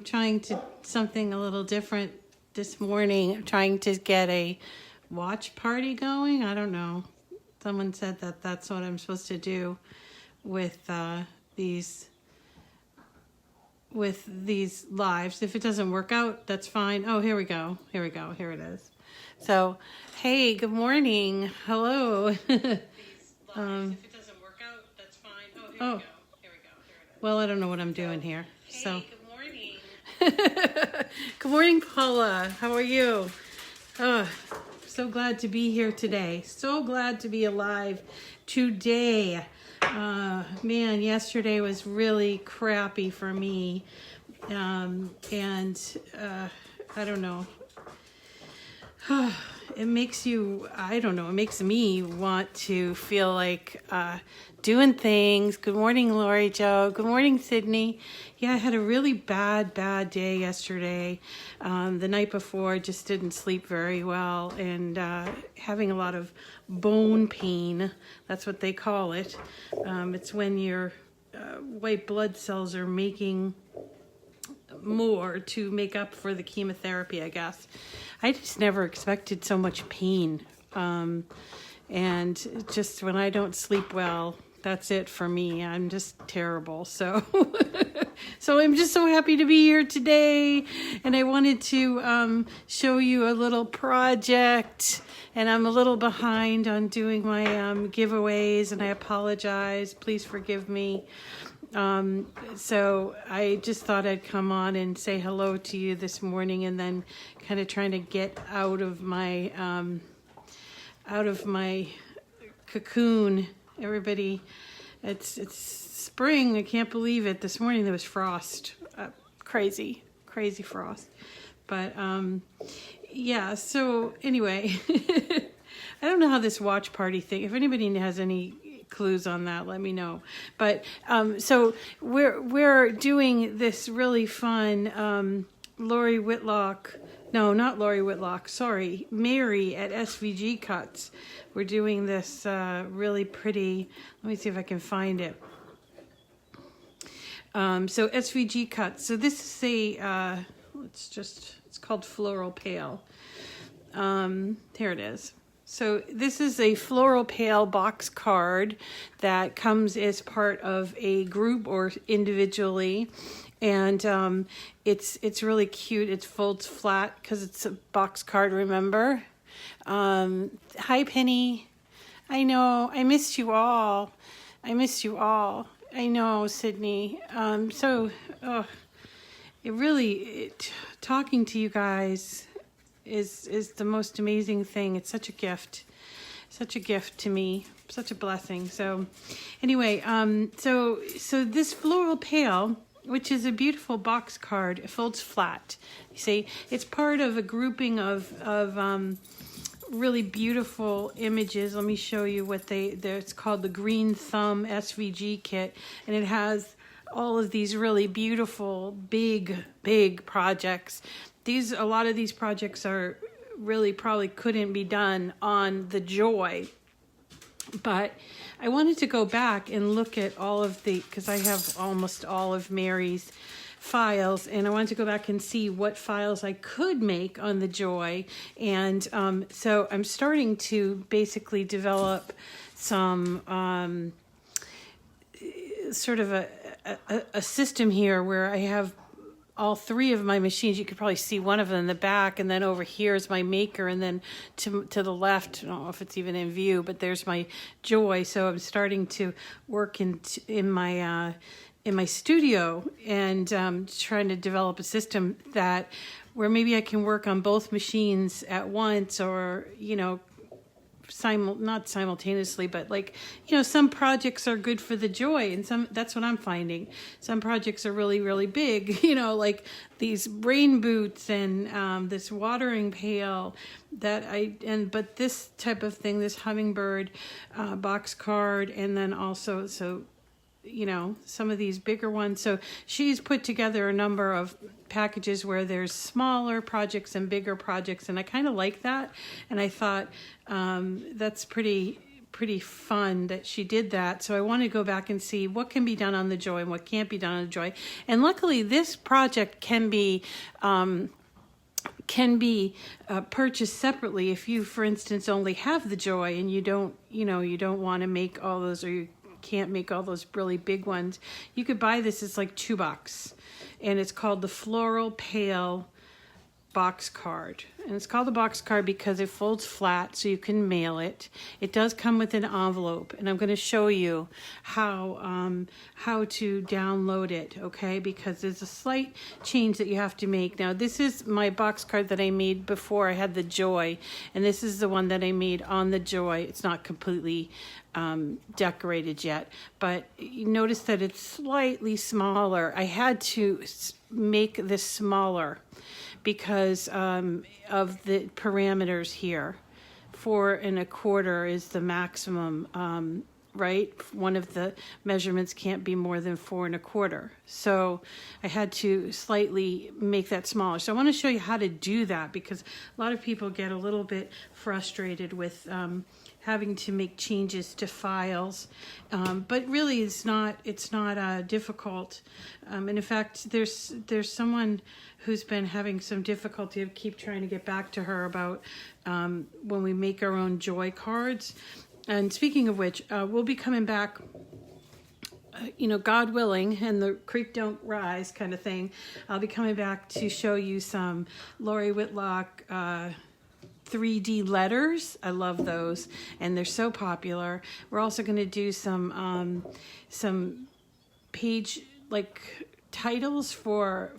trying to something a little different this morning. I'm trying to get a watch party going. I don't know. Someone said that that's what I'm supposed to do with these lives. If it doesn't work out, that's fine. Oh, here we go. Here it is. So, hey, good morning. Hello. If it doesn't work out, that's fine. Oh, here we go. Here it is. Well, I don't know what I'm doing here. Hey, so. Good morning. Good morning, Paula. How are you? So glad to be here today. So glad to be alive today. Man, yesterday was really crappy for me. I don't know. It makes you, I don't know, it makes me want to feel like doing things. Good morning, Lori Jo. Good morning, Sydney. Yeah, I had a really bad day yesterday. The night before, I just didn't sleep very well and having a lot of bone pain. That's what they call it. It's when your white blood cells are making more to make up for the chemotherapy, I guess. I just never expected so much pain. And just when I don't sleep well, that's it for me. I'm just terrible. So, so I'm just so happy to be here today. And I wanted to show you a little project. And I'm a little behind on doing my giveaways, and I apologize. Please forgive me. So I just thought I'd come on and say hello to you this morning, and then kind of trying to get out of my cocoon. Everybody, it's spring. I can't believe it. This morning there was frost, crazy frost. But yeah. So anyway, I don't know how this watch party thing. If anybody has any clues on that, let me know. But so we're doing this really fun Mary at SVG Cuts. We're doing this really pretty, let me see if I can find it. So SVG Cuts. So this is a it's called Floral Pail. Here it is. So this is a Floral Pail box card that comes as part of a group or individually. And it's really cute. It folds flat because it's a box card, remember? Hi, Penny. I know. I missed you all. I know, Sydney. Talking to you guys is the most amazing thing. It's such a gift to me, such a blessing. So anyway, so this Floral Pail, which is a beautiful box card, it folds flat. You see, it's part of a grouping of really beautiful images. Let me show you what it's called the Green Thumb SVG Kit, and it has all of these really beautiful, big projects. A lot of these projects are really probably couldn't be done on the Joy, but I wanted to go back and look at all of because I have almost all of Mary's files, and I wanted to go back and see what files I could make on the Joy. And so I'm starting to basically develop some sort of a system here where I have all three of my machines. You could probably see one of them in the back, and then over here is my maker, and then to the left, I don't know if it's even in view, but there's my Joy. So I'm starting to work in my studio and trying to develop a system where maybe I can work on both machines at once, or not simultaneously, but some projects are good for the Joy, and that's what I'm finding. Some projects are really big, like these rain boots and this watering pail but this type of thing, this hummingbird box card, and then also some of these bigger ones. So she's put together a number of packages where there's smaller projects and bigger projects, and I kind of like that. And I thought that's pretty pretty fun that she did that. So I want to go back and see what can be done on the Joy and what can't be done on the Joy. And luckily this project can be purchased separately if you, for instance, only have the Joy and you don't want to make all those, or you can't make all those really big ones. You could buy this. It's like $2, and it's called the Floral Pail box card. And it's called a box card because it folds flat so you can mail it. It does come with an envelope, and I'm going to show you how to download it, okay? Because there's a slight change that you have to make. Now, this is my box card that I made before I had the Joy, and this is the one that I made on the Joy. It's not completely decorated yet, but you notice that it's slightly smaller. I had to make this smaller because of the parameters here. 4 1/4 is the maximum, right? One of the measurements can't be more than 4 1/4. So I had to slightly make that smaller. So I want to show you how to do that, because a lot of people get a little bit frustrated with having to make changes to files, but really it's not difficult. And in fact, there's someone who's been having some difficulty. I keep trying to get back to her about when we make our own Joy cards. And speaking of which, we'll be coming back, God willing, and the creek don't rise kind of thing. I'll be coming back to show you some Lori Whitlock 3D letters. I love those, and they're so popular. We're also going to do some page titles for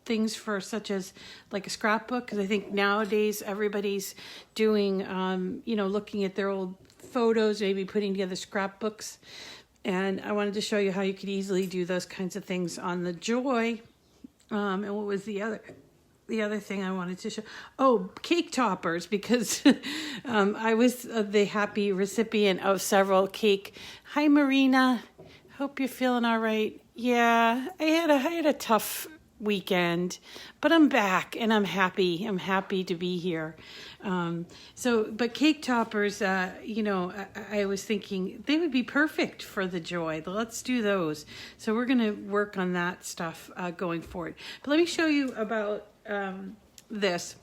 things for such as like a scrapbook, because I think nowadays everybody's doing looking at their old photos, maybe putting together scrapbooks. And I wanted to show you how you could easily do those kinds of things on the Joy. And what was the other thing I wanted to show? Oh, cake toppers, because I was the happy recipient of several cake. Hi, Marina. Hope you're feeling all right. Yeah, I had a tough weekend, but I'm back and I'm happy. I'm happy to be here. But cake toppers, I was thinking they would be perfect for the Joy. Let's do those. So we're going to work on that stuff going forward. But let me show you about this.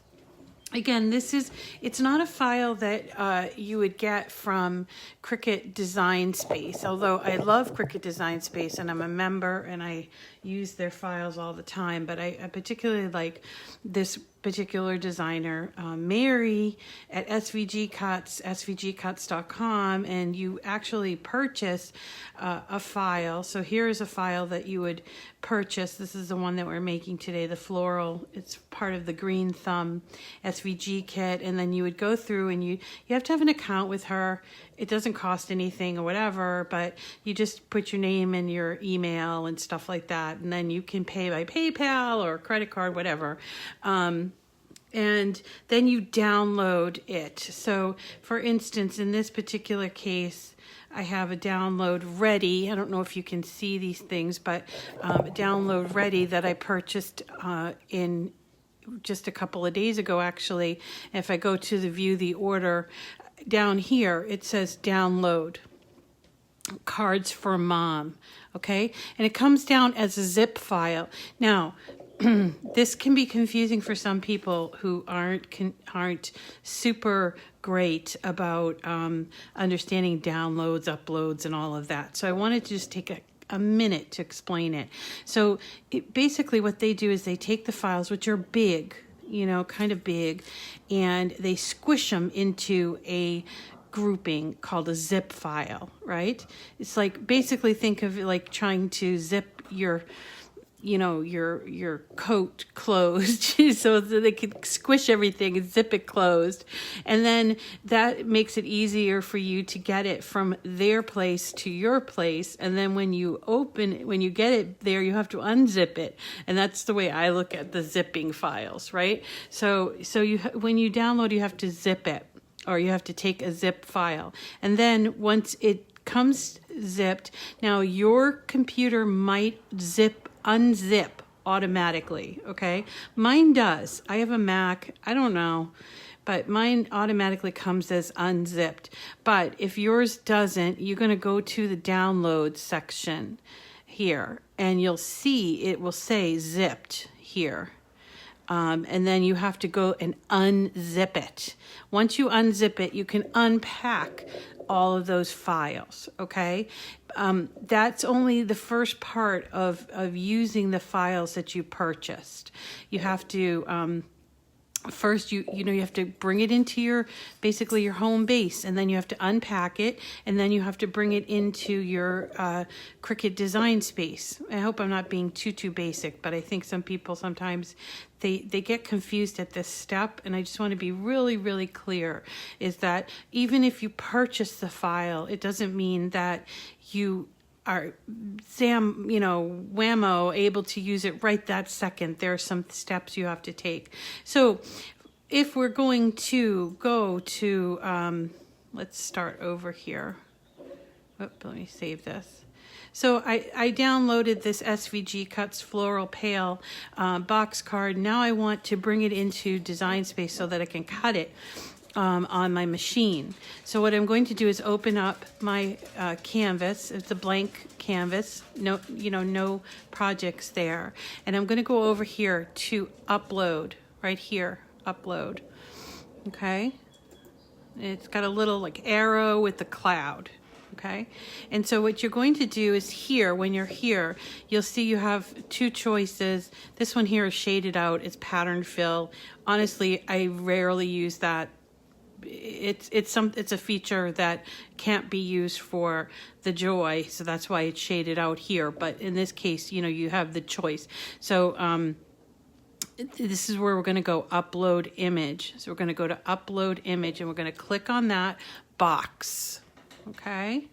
Again, it's not a file that you would get from Cricut Design Space, although I love Cricut Design Space and I'm a member and I use their files all the time, but I particularly like this particular designer, Mary at SVG Cuts, svgcuts.com, and you actually purchase a file. So here is a file that you would purchase. This is the one that we're making today, the Floral. It's part of the Green Thumb SVG kit, and then you would go through and you have to have an account with her. It doesn't cost anything or whatever, but you just put your name and your email and stuff like that, and then you can pay by PayPal or credit card, whatever. And then you download it. So for instance, in this particular case, I have a download ready. I don't know if you can see these things, but a download ready that I purchased in just a couple of days ago, actually. If I go to the view the order, down here, it says download cards for mom, okay? And it comes down as a zip file. Now, this can be confusing for some people who aren't super great about understanding downloads, uploads, and all of that. So I wanted to just take a minute to explain it. So basically what they do is they take the files, which are big, kind of big, and they squish them into a grouping called a zip file, right? It's like, basically think of it like trying to zip your coat closed so that they could squish everything and zip it closed. And then that makes it easier for you to get it from their place to your place. And then when you get it there, you have to unzip it. And that's the way I look at the zipping files, right? So when you download, you have to zip it, or you have to take a zip file. And then once it comes zipped, now your computer might unzip automatically, okay? Mine does. I have a Mac. I don't know. but mine automatically comes as unzipped. But if yours doesn't, you're going to go to the download section here, and you'll see it will say zipped here. And then you have to go and unzip it. Once you unzip it, you can unpack all of those files, okay? That's only the first part of using the files that you purchased. You have to... First, you have to bring it into your, basically your home base, and then you have to unpack it, and then you have to bring it into your Cricut design space. I hope I'm not being too basic, but I think some people sometimes they get confused at this step, and I just want to be really clear, is that even if you purchase the file, it doesn't mean that you are whammo able to use it right that second. There are some steps you have to take. So if we're going to go to, let's start over here. Let me save this. So I downloaded this SVG Cuts Floral Pail box card. Now I want to bring it into Design Space so that I can cut it on my machine. So what I'm going to do is open up my canvas. It's a blank canvas, no projects there. And I'm going to go over here to upload, right here, upload. Okay. It's got a little like arrow with the cloud. Okay. And so what you're going to do is here, when you're here, you'll see you have two choices. This one here is shaded out. It's pattern fill. Honestly, I rarely use that. It's a feature that can't be used for the Joy, so that's why it's shaded out here. But in this case, you have the choice. So this is where we're going to go upload image. So we're going to go to upload image, and we're going to click on that box. Okay,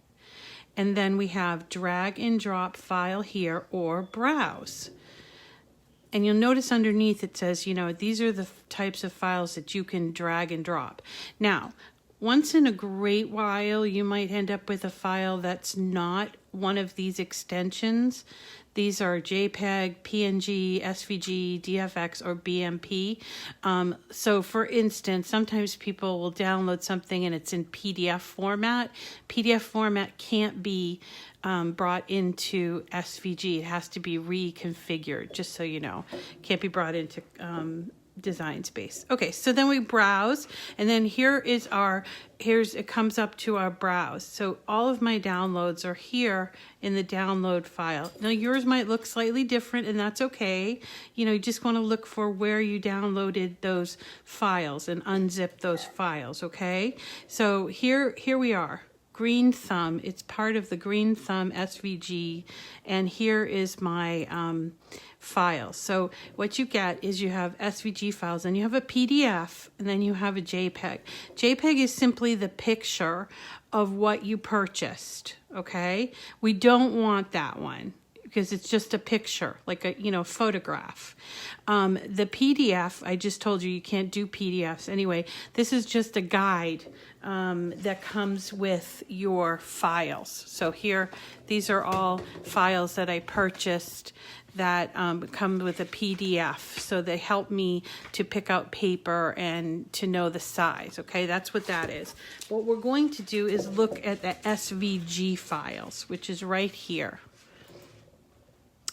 and then we have drag and drop file here or browse. And you'll notice underneath it says, these are the types of files that you can drag and drop. Now, once in a great while, you might end up with a file that's not one of these extensions. These are JPEG, PNG, SVG, DFX, or BMP. So for instance, sometimes people will download something and it's in PDF format. PDF format can't be brought into SVG. It has to be reconfigured, just so you know. It can't be brought into Design Space. Okay, so then we browse, and then it comes up to our browse. So all of my downloads are here in the download file. Now yours might look slightly different, and that's okay. You just want to look for where you downloaded those files and unzip those files, okay? So here we are. Green Thumb. It's part of the Green Thumb SVG, and here is my files. So what you get is you have SVG files, and you have a PDF, and then you have a JPEG. JPEG is simply the picture of what you purchased, okay? We don't want that one because it's just a picture, like a photograph. The PDF, I just told you can't do PDFs. Anyway, this is just a guide that comes with your files. So here, these are all files that I purchased that come with a PDF. So they help me to pick out paper and to know the size. Okay, that's what that is. What we're going to do is look at the SVG files, which is right here.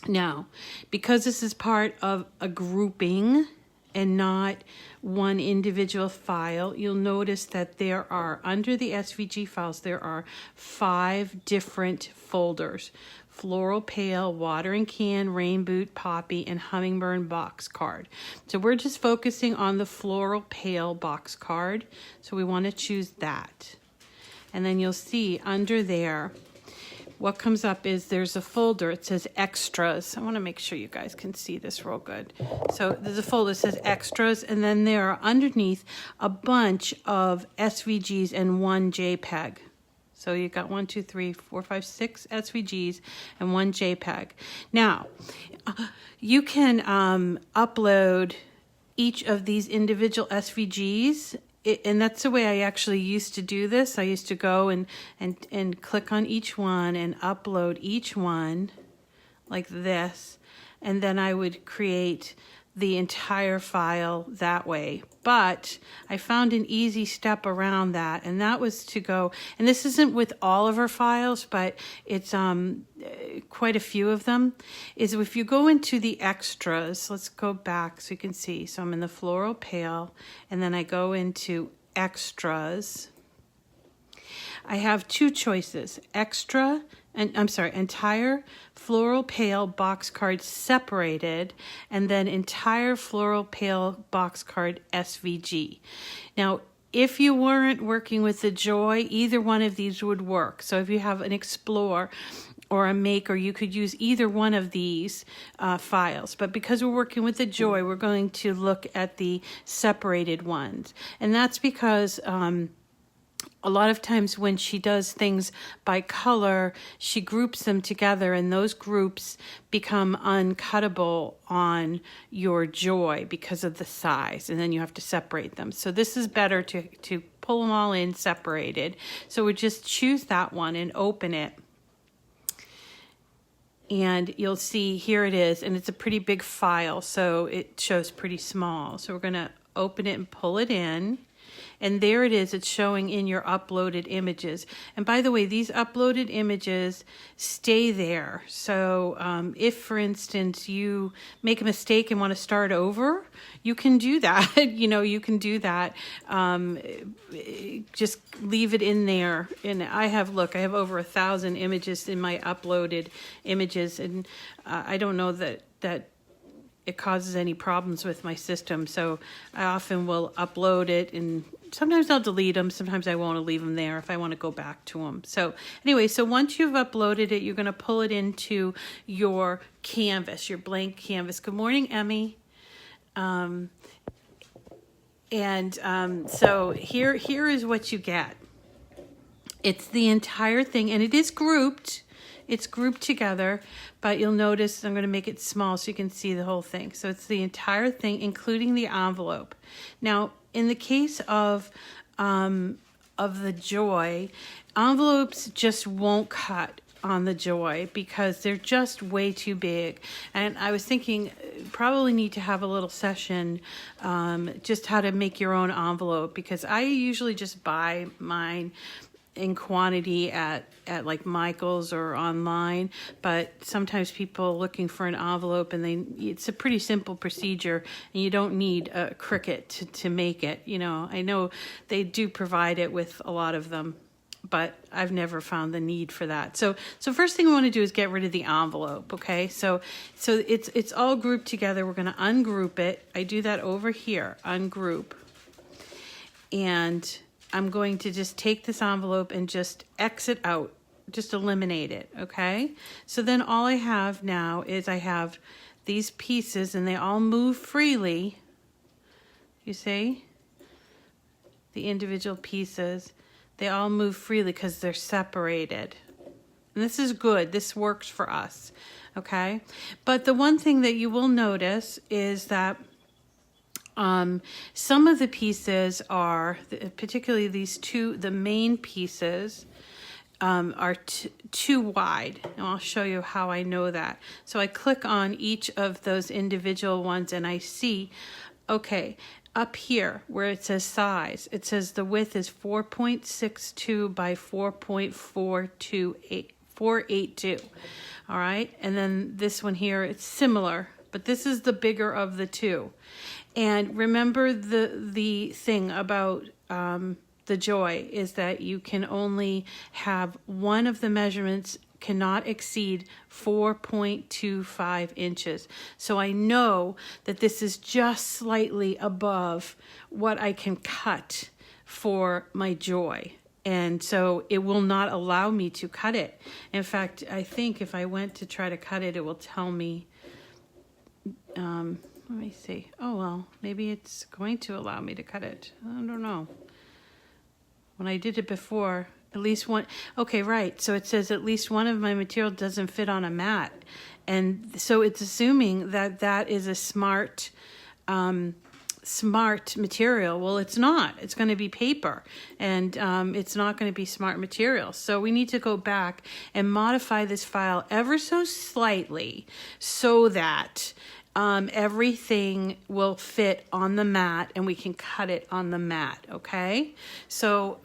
Now, because this is part of a grouping and not one individual file, you'll notice that there are, under the SVG files, there are 5 different folders: Floral, Pail, Watering Can, Rain Boot, Poppy, and Hummingbird box card. So we're just focusing on the Floral Pail box card. So we want to choose that. And then you'll see under there, what comes up is there's a folder. It says extras. I want to make sure you guys can see this real good. So there's a folder that says extras, and then there are underneath a bunch of SVGs and 1 JPEG. So you got 1, 2, 3, 4, 5, 6 SVGs and 1 JPEG. Now, you can upload each of these individual SVGs. And that's the way I actually used to do this. I used to go and click on each one and upload each one like this. And then I would create the entire file that way. But I found an easy step around that, and that was to go, and this isn't with all of our files, but it's quite a few of them, is if you go into the extras, let's go back so you can see. So I'm in the Floral Pail, and then I go into extras. I have two choices, extra, and I'm sorry, entire Floral Pail box card separated, and then entire Floral Pail box card SVG. Now, if you weren't working with the Joy, either one of these would work. So if you have an Explore or a Maker, you could use either one of these files. But because we're working with the Joy, we're going to look at the separated ones. And that's because a lot of times when she does things by color, she groups them together, and those groups become uncuttable on your Joy because of the size, and then you have to separate them. So this is better to pull them all in separated. So we just choose that one and open it. And you'll see here it is, and it's a pretty big file, so it shows pretty small. So we're going to open it and pull it in. And there it is, it's showing in your uploaded images. And by the way, these uploaded images stay there. So if, for instance, you make a mistake and want to start over, you can do that. You can do that. Just leave it in there. And I have over 1,000 images in my uploaded images. And I don't know that it causes any problems with my system. So I often will upload it, and sometimes I'll delete them. Sometimes I won't leave them there if I want to go back to them. So anyway, so once you've uploaded it, you're going to pull it into your canvas, your blank canvas. Good morning, Emmy. So here is what you get. It's the entire thing, and it is grouped. It's grouped together, but you'll notice I'm going to make it small so you can see the whole thing. So it's the entire thing, including the envelope. Now, in the case of the Joy, envelopes just won't cut on the Joy because they're just way too big. And I was thinking probably need to have a little session just how to make your own envelope, because I usually just buy mine in quantity at like Michael's or online, but sometimes people looking for an envelope, and it's a pretty simple procedure, and you don't need a Cricut to make it. I know they do provide it with a lot of them, but I've never found the need for that. So first thing we want to do is get rid of the envelope. Okay, so it's all grouped together. We're going to ungroup it. I do that over here, ungroup, and I'm going to just take this envelope and just exit out, just eliminate it, okay? So then all I have now is I have these pieces, and they all move freely. You see? The individual pieces, they all move freely because they're separated. And this is good. This works for us, okay? But the one thing that you will notice is that some of the pieces are, particularly these two, the main pieces, are too wide. And I'll show you how I know that. So I click on each of those individual ones, and I see, okay, up here where it says size, it says the width is 4.62 by 4.482. All right. And then this one here, it's similar, but this is the bigger of the two. And remember the thing about the Joy is that you can only have one of the measurements cannot exceed 4.25 inches. So I know that this is just slightly above what I can cut for my Joy. And so it will not allow me to cut it. In fact, I think if I went to try to cut it, it will tell me, let me see. Oh, well, maybe it's going to allow me to cut it. I don't know. When I did it before, at least one. Okay, right. So it says at least one of my material doesn't fit on a mat. And so it's assuming that that is a smart material. Well, it's not. It's going to be paper, and it's not going to be smart material. So we need to go back and modify this file ever so slightly so that everything will fit on the mat and we can cut it on the mat, okay? So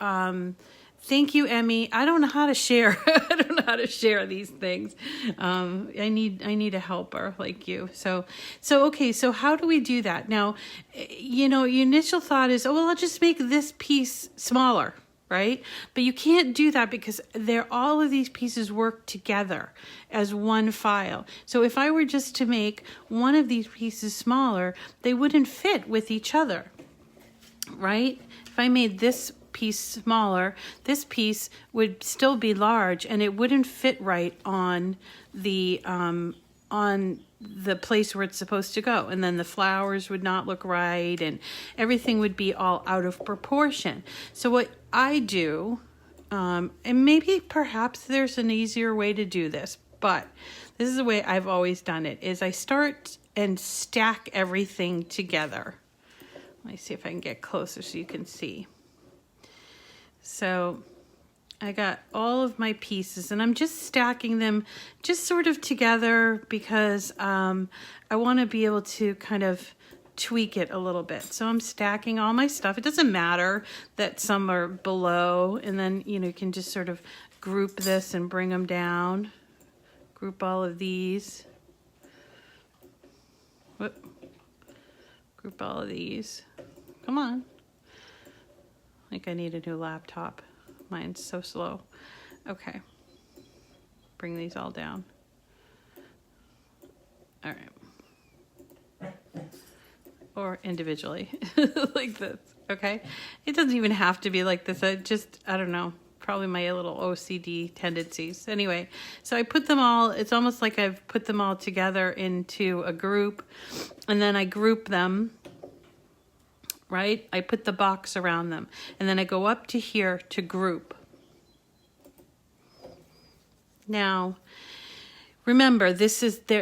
thank you, Emmy. I don't know how to share. I don't know how to share these things. I need a helper like you. So okay, so how do we do that? Now, you know, your initial thought is, oh, well, I'll just make this piece smaller, right? But you can't do that because all of these pieces work together as one file. So if I were just to make one of these pieces smaller, they wouldn't fit with each other, right? If I made this piece smaller, this piece would still be large and it wouldn't fit right on the place where it's supposed to go, and then the flowers would not look right and everything would be all out of proportion. So what I do, and maybe perhaps there's an easier way to do this, but this is the way I've always done it, is I start and stack everything together. Let me see if I can get closer so you can see. So I got all of my pieces and I'm just stacking them just sort of together because I want to be able to kind of tweak it a little bit. So I'm stacking all my stuff. It doesn't matter that some are below, and then, you know, you can just sort of group this and bring them down. Group all of these. Whoop. Group all of these. Come on. I think I need a new laptop. Mine's so slow. Okay. Bring these all down. All right. Or individually, like this, okay? It doesn't even have to be like this. I don't know, probably my little OCD tendencies. Anyway, so I put them all, it's almost like I've put them all together into a group, and then I group them, right? I put the box around them, and then I go up to here to group. Now, remember,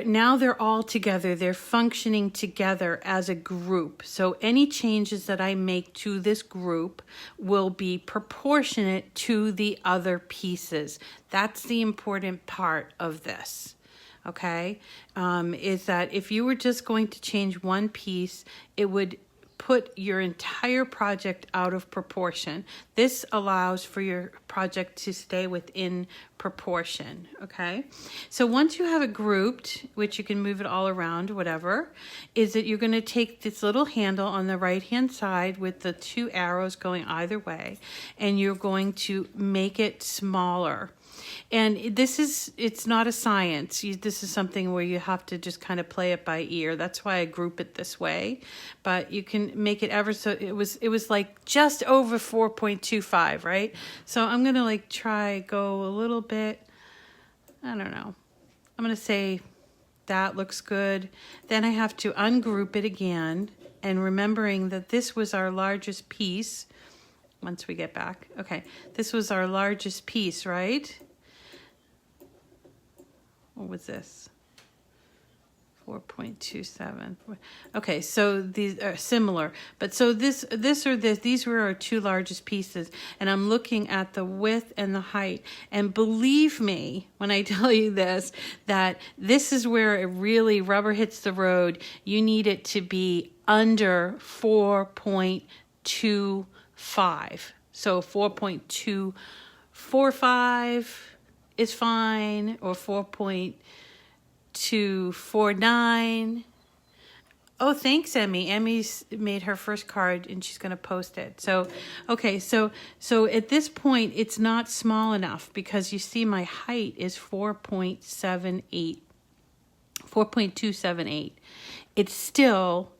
now they're all together. They're functioning together as a group. So any changes that I make to this group will be proportionate to the other pieces. That's the important part of this, okay? Is that if you were just going to change one piece, it would put your entire project out of proportion. This allows for your project to stay within proportion, okay? So once you have it grouped, which you can move it all around, whatever, is that you're gonna take this little handle on the right-hand side with the two arrows going either way, and you're going to make it smaller. And it's not a science. This is something where you have to just kind of play it by ear. That's why I group it this way. But you can make it ever so, it was like just over 4.25, right? So I'm going to like go a little bit, I don't know. I'm going to say that looks good. Then I have to ungroup it again. And remembering that this was our largest piece. Once we get back. Okay, this was our largest piece, right? What was this? 4.27. Okay, so these are similar. But so these were our two largest pieces. And I'm looking at the width and the height. And believe me when I tell you this, that this is where it really rubber hits the road. You need it to be under 4.25. So 4.245 is fine, or 4.249. Oh, thanks, Emmy. Emmy's made her first card and she's going to post it. So, okay, so at this point, it's not small enough because you see my height is 4.278. It's still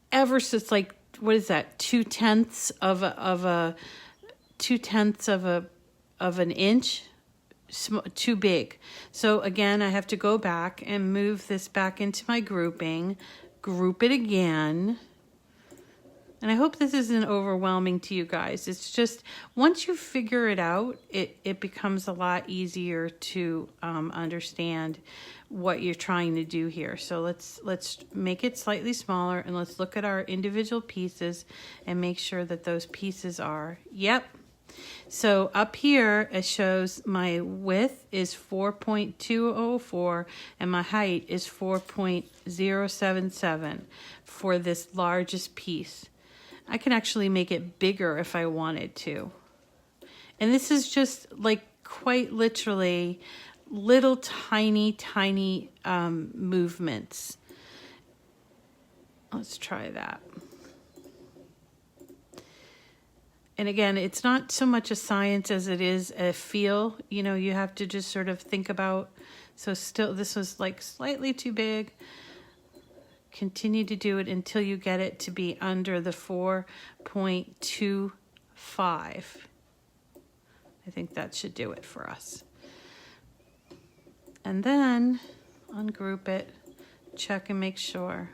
ever so, it's like, what is that? 2/10 of an inch, too big. So again, I have to go back and move this back into my grouping, group it again. And I hope this isn't overwhelming to you guys. It's just, once you figure it out, it becomes a lot easier to understand what you're trying to do here. So let's make it slightly smaller, and let's look at our individual pieces and make sure that those pieces are, yep, So up here, it shows my width is 4.204 and my height is 4.077 for this largest piece. I can actually make it bigger if I wanted to. And this is just like quite literally little tiny movements. Let's try that. And again, it's not so much a science as it is a feel. You know, you have to just sort of think about. So still, this was like slightly too big. Continue to do it until you get it to be under the 4.25. I think that should do it for us. And then ungroup it, check and make sure.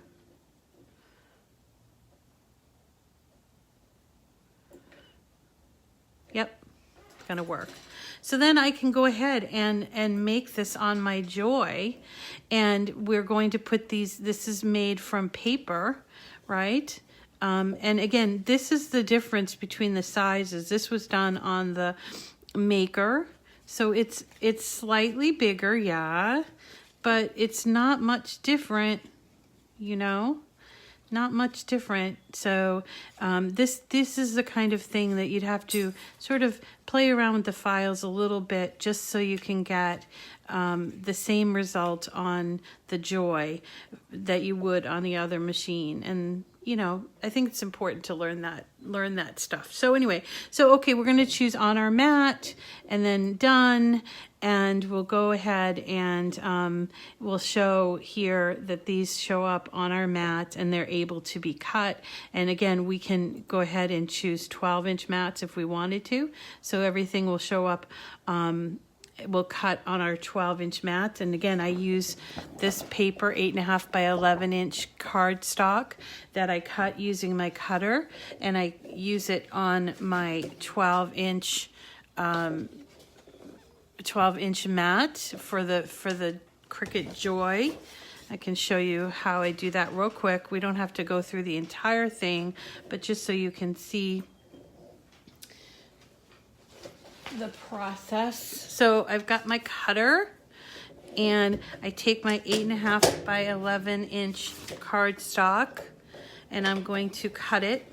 Yep, it's gonna work. So then I can go ahead and make this on my Joy, and we're going to put these, this is made from paper, right? And again, this is the difference between the sizes. This was done on the maker, so it's slightly bigger, yeah, but it's not much different, you know? Not much different. So this is the kind of thing that you'd have to sort of play around with the files a little bit just so you can get the same result on the Joy that you would on the other machine. And you know, I think it's important to learn that stuff. So anyway, so okay, we're going to choose on our mat and then done, and we'll go ahead and we'll show here that these show up on our mat and they're able to be cut. And again, we can go ahead and choose 12-inch mats if we wanted to. So everything will show up, we'll cut on our 12-inch mats. And again, I use this paper 8.5 by 11-inch cardstock that I cut using my cutter, and I use it on my 12-inch mat for the Cricut Joy. I can show you how I do that real quick. We don't have to go through the entire thing, but just so you can see the process. So I've got my cutter, and I take my 8.5 by 11-inch cardstock, and I'm going to cut it.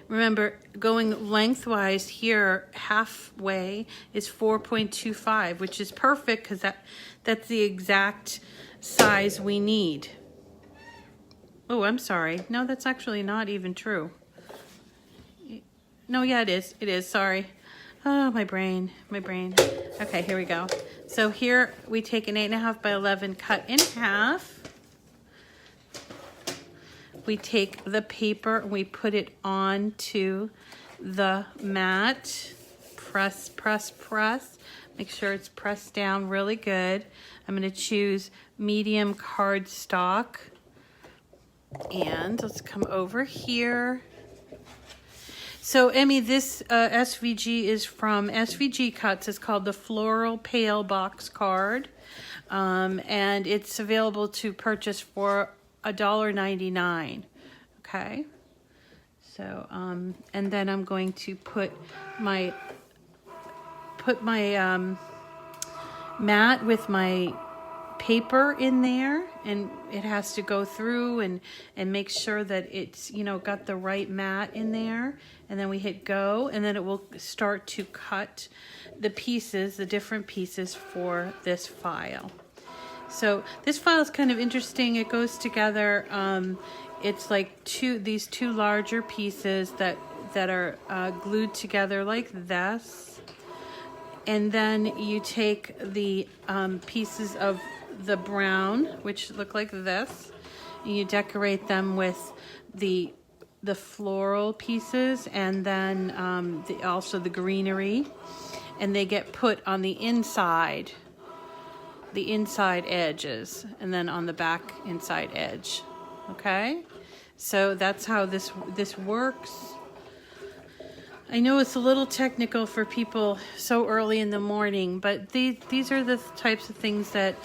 Remember, going lengthwise here, halfway is 4.25, which is perfect because that's the exact size we need. Oh, I'm sorry. No, that's actually not even true. No, yeah, it is. It is. Sorry. Oh, my brain. Okay, here we go. So here we take an 8.5 by 11 cut in half. We take the paper and we put it onto the mat. Press, press, press. Make sure it's pressed down really good. I'm going to choose medium cardstock. And let's come over here. So, Emmy, this SVG is from SVG Cuts. It's called the Floral Pail Box Card. And it's available to purchase for $1.99. Okay. So, and then I'm going to put my mat with my paper in there, and it has to go through and make sure that it's, you know, got the right mat in there. And then we hit go, and then it will start to cut the pieces, the different pieces for this file. So this file is kind of interesting. It goes together. It's like these two larger pieces that are glued together like this. And then you take the pieces of the brown, which look like this, and you decorate them with the floral pieces, and then also the greenery, and they get put on the inside edges, and then on the back inside edge. Okay, so that's how this works. I know it's a little technical for people so early in the morning, but these are the types of things that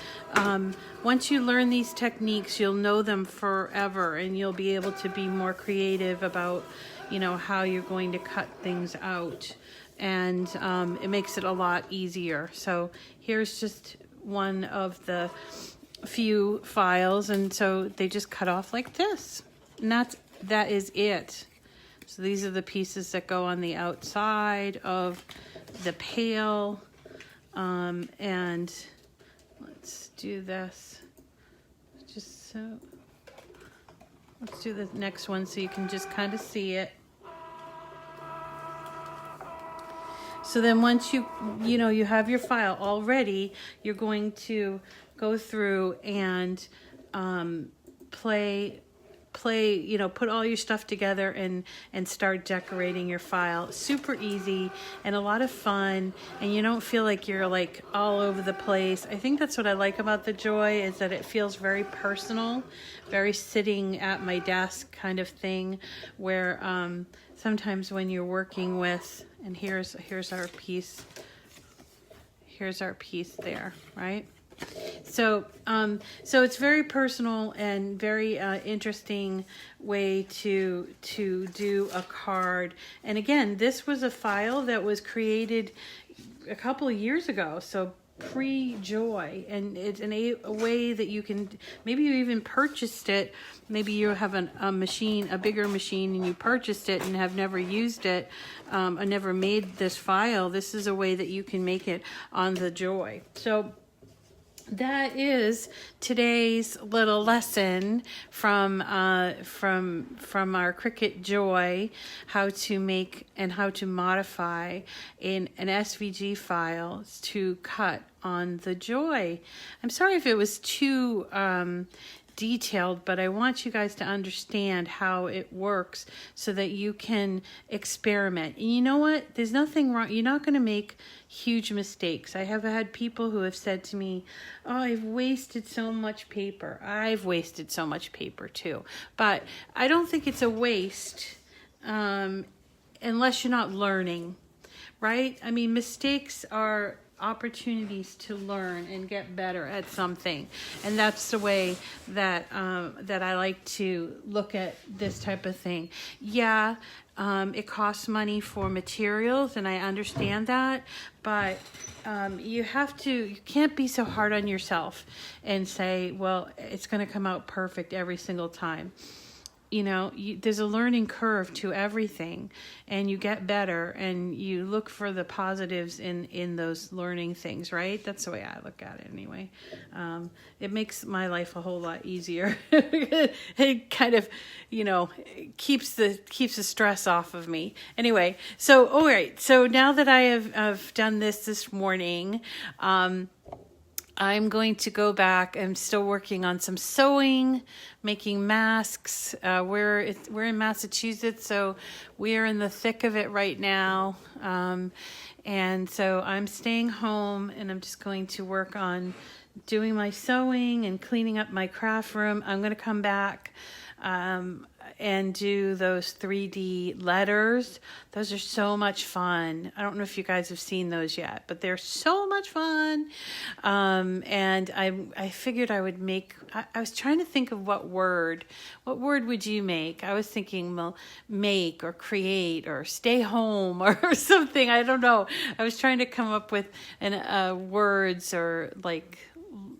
once you learn these techniques, you'll know them forever, and you'll be able to be more creative about, you know, how you're going to cut things out. And it makes it a lot easier. So here's just one of the few files, and so they just cut off like this, and that is it. So these are the pieces that go on the outside of the pail. And let's do this. Just so, let's do the next one so you can just kind of see it. So then once you know, you have your file all ready, you're going to go through and play, you know, put all your stuff together and start decorating your file. Super easy and a lot of fun, and you don't feel like you're like all over the place. I think that's what I like about the Joy, is that it feels very personal, very sitting at my desk kind of thing, where sometimes when you're working with, and here's our piece. Here's our piece there, right? So so it's very personal and very interesting way to do a card. And again, this was a file that was created a couple of years ago, so pre-Joy, and it's a way that you can, maybe you even purchased it, maybe you have a machine, a bigger machine, and you purchased it and have never used it, or never made this file. This is a way that you can make it on the Joy. So that is today's little lesson from our Cricut Joy, how to make and how to modify an SVG file to cut on the Joy. I'm sorry if it was too detailed, but I want you guys to understand how it works so that you can experiment. And you know what? There's nothing wrong. You're not going to make huge mistakes. I have had people who have said to me, oh, I've wasted so much paper. I've wasted so much paper too. But I don't think it's a waste unless you're not learning, right? I mean, mistakes are opportunities to learn and get better at something, and that's the way that that I like to look at this type of thing. Yeah, it costs money for materials, and I understand that, but you can't be so hard on yourself and say, well, it's going to come out perfect every single time. You know, there's a learning curve to everything, and you get better, and you look for the positives in those learning things, right? That's the way I look at it anyway. It makes my life a whole lot easier. It kind of, you know, keeps the stress off of me. Anyway, so all right. So now that I have done this morning, I'm going to go back. I'm still working on some sewing, making masks. We're in Massachusetts, so we're in the thick of it right now. And so I'm staying home, and I'm just going to work on doing my sewing and cleaning up my craft room. I'm going to come back and do those 3D letters. Those are so much fun. I don't know if you guys have seen those yet, but they're so much fun. And I figured I would make, I was trying to think of what word would you make? I was thinking, well, make or create or stay home or something. I don't know. I was trying to come up with words, or like,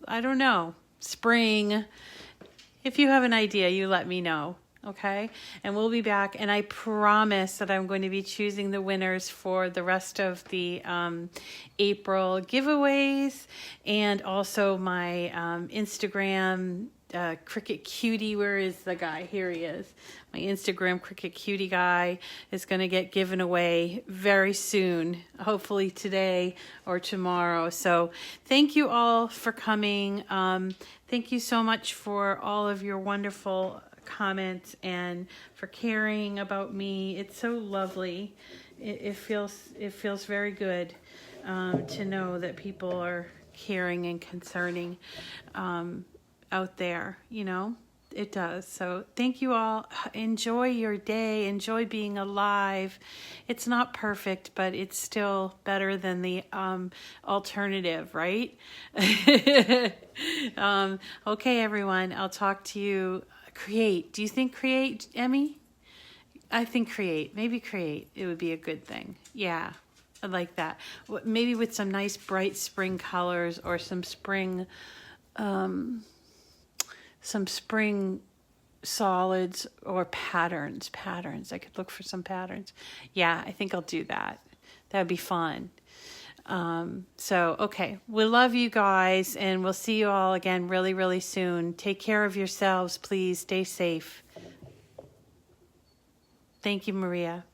I don't know, spring. If you have an idea, you let me know. Okay, and we'll be back, and I promise that I'm going to be choosing the winners for the rest of the April giveaways, and also my Instagram Cricut Cutie. Where is the guy? Here he is. My Instagram Cricut Cutie guy is going to get given away very soon, hopefully today or tomorrow. So thank you all for coming. Thank you so much for all of your wonderful comments and for caring about me. It's so lovely. It feels very good to know that people are caring and concerning out there, you know. It does. So thank you all. Enjoy your day. Enjoy being alive. It's not perfect, but it's still better than the alternative, right? Okay, everyone. I'll talk to you. Create. Do you think create, Emmy? I think create. Maybe create. It would be a good thing. Yeah, I like that. Maybe with some nice bright spring colors or some spring solids or patterns. I could look for some patterns. Yeah, I think I'll do that. That would be fun. So, okay. We love you guys, and we'll see you all again really, really soon. Take care of yourselves, please. Stay safe. Thank you, Maria.